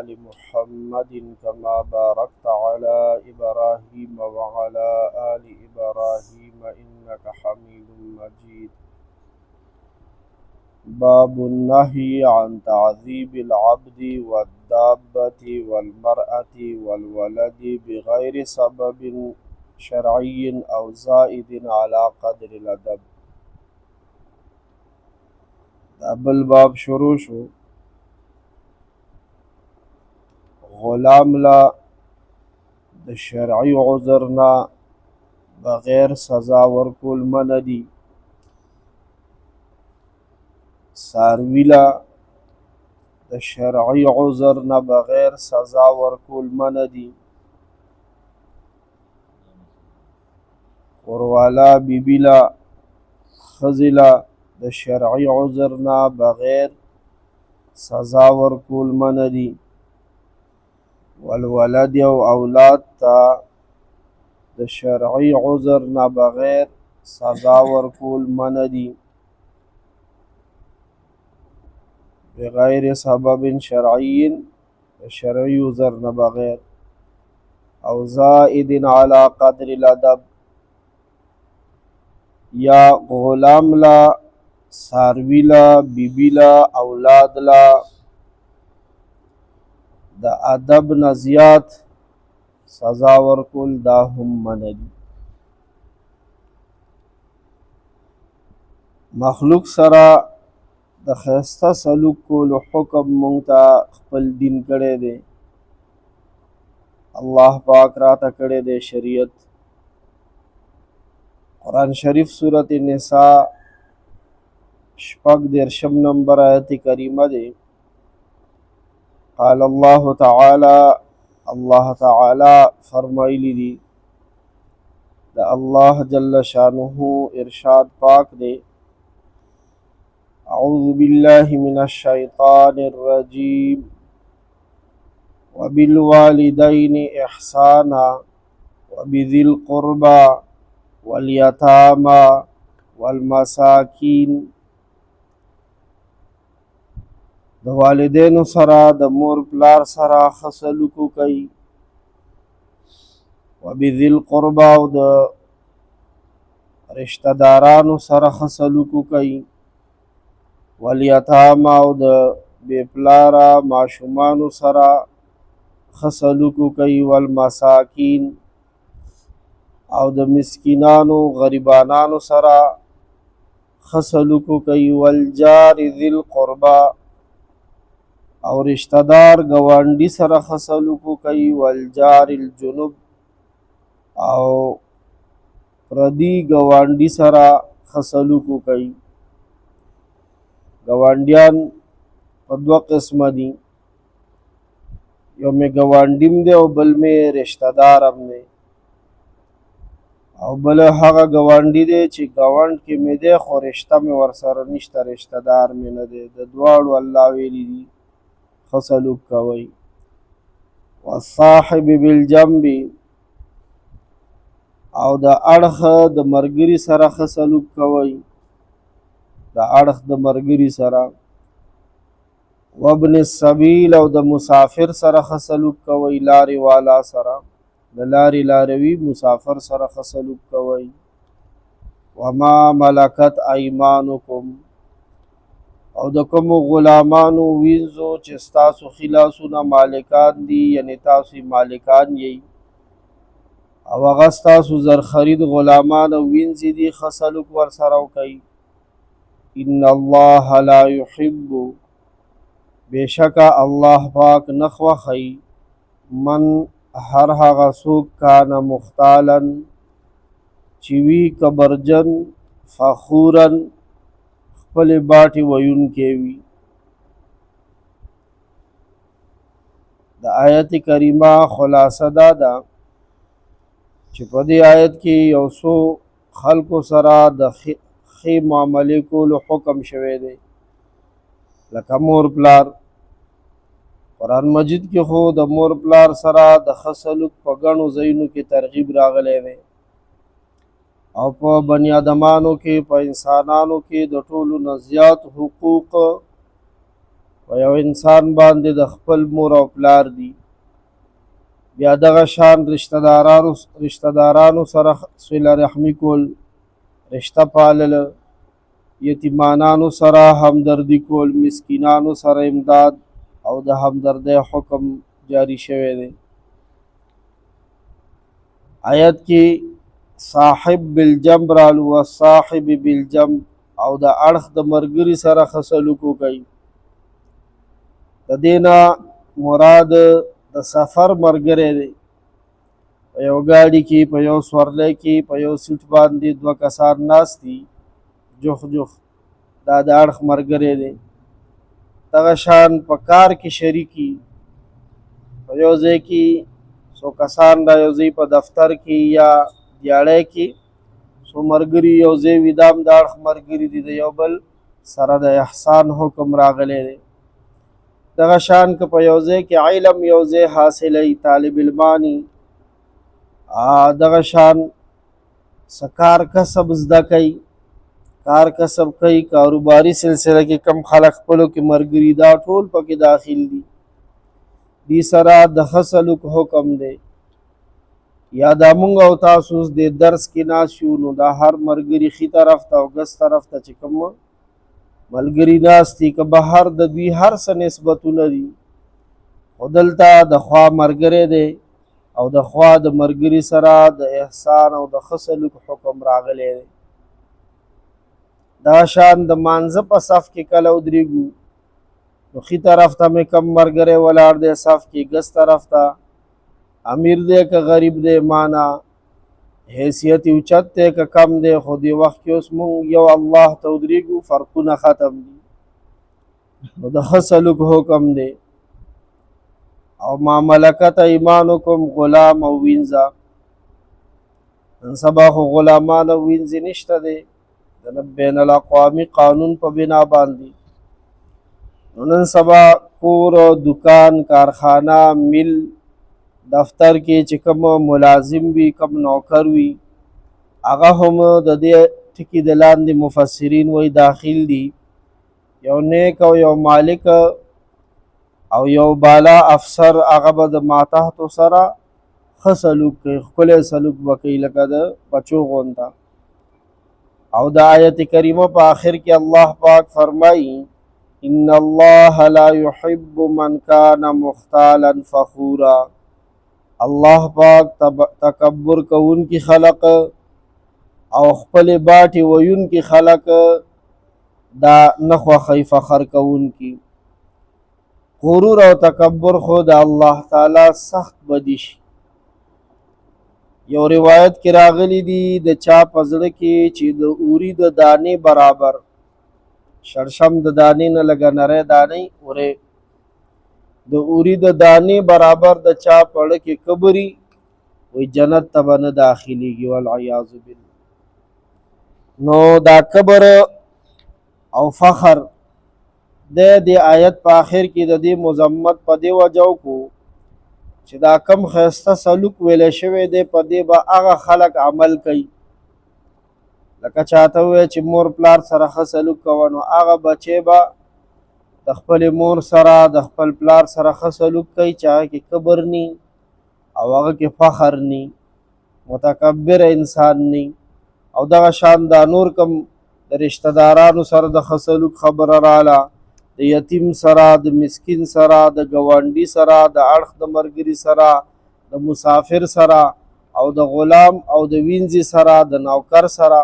آل محمد كما باركت على إبراهيم وعلى آل إبراهيم إنك حميد مجيد. باب النهي عن تعذيب العبد والدابة والمرأة والولد بغير سبب شرعي أو زائد على قدر الأدب. دا بل باب شروع شو. غلام لا د شرعي عذرنا بغیر سزا ورکول منع دي. څاروي لا د شرعي عذر نه بغیر سزا ورکول منع دي. وروالا بیبی لا ښځې لا د شرعي عذر نه بغیر سزا ورکول منع دي. والولد او اولاد ته د شرعي عذر نه بغیر سزا ورکول منع دي بغیر سبب شرعي د شرعي عذر نه بغیر او زائد على قدر الادب یا غلام لا څاروي لا بیبي لا اولاد لا د ادب نه زیات سزا ورکول دا هم منع دي. مخلوق سره د ښایسته سلوک کولو حکم مونږ ته خپل دین کړی دی. الله پاک راته کړی دی شریعت. قرآن شریف سورت نساء 36 نمبر آیت کریمه دی. قال الله تعالی، الله تعالی فرمایلی دی. دا الله جل شانه ارشاد پاک دی. اعوذ بالله من الشیطان الرجیم وبالوالدین احسانا وبذی القربى والیتامی والمساکین. د والدینو سره د مور پلار سره ښه سلوک وکئ. وبذی القربى او د رشتہ دارانو سره ښه سلوک وکئ. والیتامی او د بې پلاره ماشومانو سره ښه سلوک وکئ. والمساکین او د مسکینانو غریبانانو سره ښه سلوک وکئ. والجار ذی القربى او رشتہ دار ګاونډي سره ښه سلوک وکئ. والجار الجنوب او پردي ګاونډي سره ښه سلوک وکئ. ګاونډیان په دوه قسمه دي، یو مې ګاونډیم دی او بل مې رشتہ دار هم دی. او بل هغه ګاونډي دی چې ګاونډ کې مې دی خو رشته مې ورسره نشته، رشتہ دار مې نه دی. د دواړو الله ویلي دي ښه سلوک کوئ. والصاحب بالجنب او د اړخ د ملګري سره ښه سلوک کوئ، د اړخ د ملګري سره. وابن السبیل او د مسافر سره ښه سلوک کوئ، لارې والا سره، د لارې لاروي مسافر سره ښه سلوک کوئ. وما ملکت ایمانکم او د کومو غلامانو وینځو چې ستاسو ښي لاسونه مالکان دي، یعنې تاسو مالکان یئ او هغه ستاسو زرخرید غلامان او وینځې دي، ښه سلوک ورسره وکئ. ان الله لا يحب بېشکه الله پاک نه خوښوي من هر هغه څوک کان مختالا چې وي کبرجن فخورا خپلې باټې ویونکی وي. د آیت کریمه خلاصه دا ده چې په دې آیت کې یو څو خلکو سره د ښې معاملې کولو حکم شوی دی، لکه مور پلار. قرآن مجید کې خو د مور پلار سره د ښه سلوک په ګڼو ځایونو کې ترغیب راغلی دی او په بني ادمانو کې، په انسانانو کې د ټولو نه زیات حقوق و یو انسان باندې د خپل مور او پلار دي. بیا دغه شان رشتہ دارانو سره صله رحمي کول، رشته پالل، یتیمانانو سره همدردي کول، مسکینانو سره امداد او د همدردۍ حکم جاری شوی دی. آیت کې صاحب بالجنب رالو و صاحب بالجنب او د اړخ د مرګري سره ښه سلوک وکړئ. د دې نه مراد د سفر ملګری دی. په یو ګاډي کې، په یو سورلۍ کې، په یو سیټ باندې دوه کسان ناست دي، جوخ دا د اړخ ملګری دی. دغه شان په کار کې شریکي، په یو ځای کې څو کسان را یو ځای په دفتر کې یا دیاړی کې څو ملګري یو ځای وي، دا هم د اړخ ملګري دي، د یو بل سره د احسان حکم راغلی دی. دغه شان که په یو ځای کې علم یو ځای حاصلوي، طالب علمانی دغه شان څه کار کسب زده کوي، کار کسب کوي، کاروباري سلسله کې کم خلک خپلو کې ملګري، دا ټول پکې داخل دي. دې سره د ښه سلوک حکم دی. یا دا مونږ او تاسو د درس کې ناست یو، نو دا هر ملګري ښي طرف ته او ګس طرف ته چې کوم ملګري ناست دي، که بهر د دوی هر څه نسبتونه دي، خو دلته د خوا ملګری دی او د خوا د ملګري سره د احسان او د ښه سلوک حکم راغلی دی. دا شان د مانځه په صف کې کله ودرېږو، نو ښي طرف ته مې کم ملګری ولاړ دی، صف کې ګس طرف ته، امیر دی که غریب دی، مانا حیثیت اوچت دی که کم دی، خو دې وخت کې اوس مونږ یو الله ته ودرېږو، فرقونه ختم دي. نو د ښه سلوک حکم دی. او ما ملکت ایمانکم، غلام او وینځه. نن سبا خو غلامان او وینځې نشته دی، د بین الاقوامي قانون په بنا باندې. نو نن سبا کور، دکان، کارخانه، مل، دفتر کې چې کوم ملازم وي، کم نوکر وي، هغه هم د دې ټکي د لاندې مفسرین وایي داخل دي. یو نیک او یو مالک او یو بالا افسر، هغه به د ماتحتو سره ښه سلوک کوي، ښکلی سلوک به کوي لکه د بچو غونته. او د آیت کریمه په آخر کې الله پاک فرمایي ان الله لا يحب من كان مختالا فخورا. الله پاک تکبر کون کی خلق او خپل باټي ویون کی خلق دا نخوخی فخر کون کی. غرور او تکبر خود الله تعالی سخت بدیش. یو روایت کې راغلی دی د چا پزړه کې چې د اوری د دانې برابر، شړشم د دانې نه لګه نری دانې اورې، د اوری د دانې برابر د چا پړه کې کبري، وی جنت ته به نه داخلیږي، والعیاذ بالله. نو دا کبر او فخر د دې آیت په آخر کې د دې مذمت په دې وجه کو چې دا کم ښایسته سلوک ویلی شوی دی، په دې به هغه خلک عمل کوي. لکه چاته ووایه چې مور پلار سره ښه سلوک کوه، نو هغه بچی به د خپلې مور سره د خپل پلار سره ښه سلوک کوي چې هغه کې کبر نی او هغه کې فخر نی، متکبر انسان نی. او دغه شان دا نور کم د رشتہ دارانو سره د ښه سلوک خبره راله، د یتیم سره، د مسکین سره، د ګاونډي سره، د اړخ د ملګري سره، د مسافر سره، او د غلام او د وینځي سره، د نوکر سره،